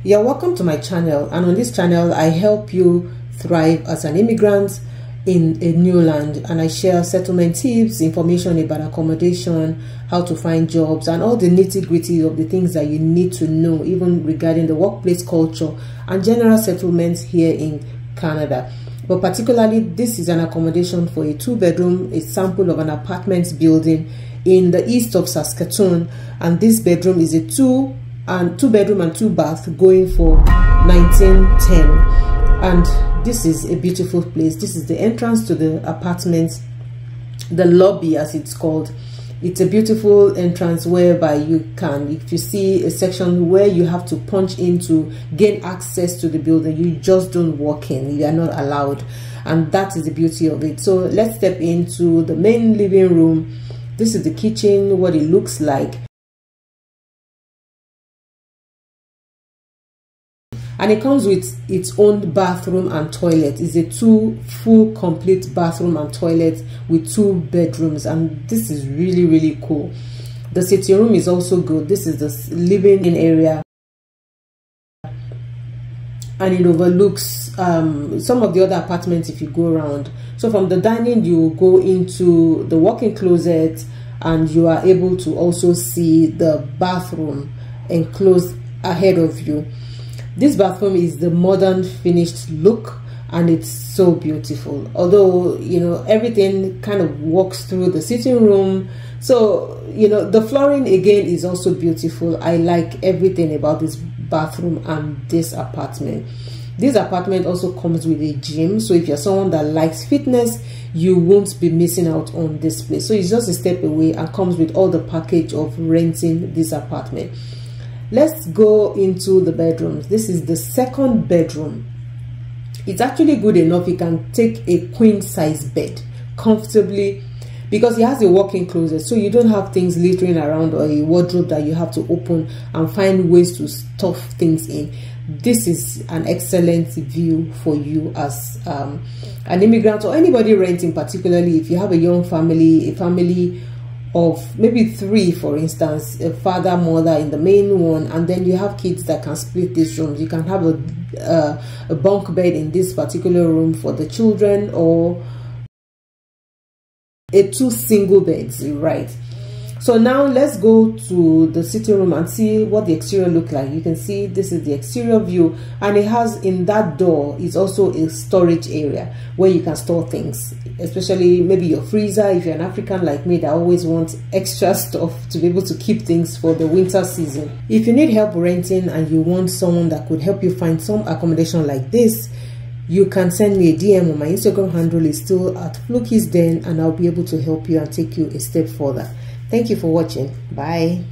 You're welcome to my channel, and on this channel I help you thrive as an immigrant in a new land, and I share settlement tips, information about accommodation, how to find jobs, and all the nitty-gritty of the things that you need to know, even regarding the workplace culture and general settlements here in Canada. But particularly, this is an accommodation for a 2-bedroom, a sample of an apartment building in the east of Saskatoon, and this bedroom is a 2-bedroom and 2-bath going for $19,1000. And this is a beautiful place. This is the entrance to the apartment, the lobby as it's called. It's a beautiful entrance whereby you can, if you see a section where you have to punch in to gain access to the building, you just don't walk in, you are not allowed, and that is the beauty of it. So let's step into the main living room. This is the kitchen, what it looks like. And it comes with its own bathroom and toilet. It's a full complete bathroom and toilet with 2 bedrooms, and this is really cool. The sitting room is also good. This is the living area, and it overlooks some of the other apartments if you go around. So from the dining, you go into the walk-in closet, and you are able to also see the bathroom enclosed ahead of you. This bathroom is the modern finished look, and it's so beautiful. Although, you know, everything kind of walks through the sitting room. So, you know, the flooring again is also beautiful. I like everything about this bathroom and this apartment. This apartment also comes with a gym. So if you're someone that likes fitness, you won't be missing out on this place. So it's just a step away and comes with all the package of renting this apartment. Let's go into the bedrooms. This is the 2nd bedroom. It's actually good enough. You can take a queen size bed comfortably because it has a walk-in closet, so you don't have things littering around or a wardrobe that you have to open and find ways to stuff things in. This is an excellent view for you as an immigrant or anybody renting, particularly if you have a young family, a family of maybe 3, for instance, a father, mother in the main one, and then you have kids that can split these rooms. You can have a bunk bed in this particular room for the children, or a 2 single beds, right? So now let's go to the sitting room and see what the exterior look like. You can see this is the exterior view, and it has, in that door is also a storage area where you can store things, especially maybe your freezer if you're an African like me that always wants extra stuff to be able to keep things for the winter season. If you need help renting and you want someone that could help you find some accommodation like this, you can send me a DM on my Instagram handle. Is still at Flookiesden, and I'll be able to help you and take you a step further. Thank you for watching. Bye.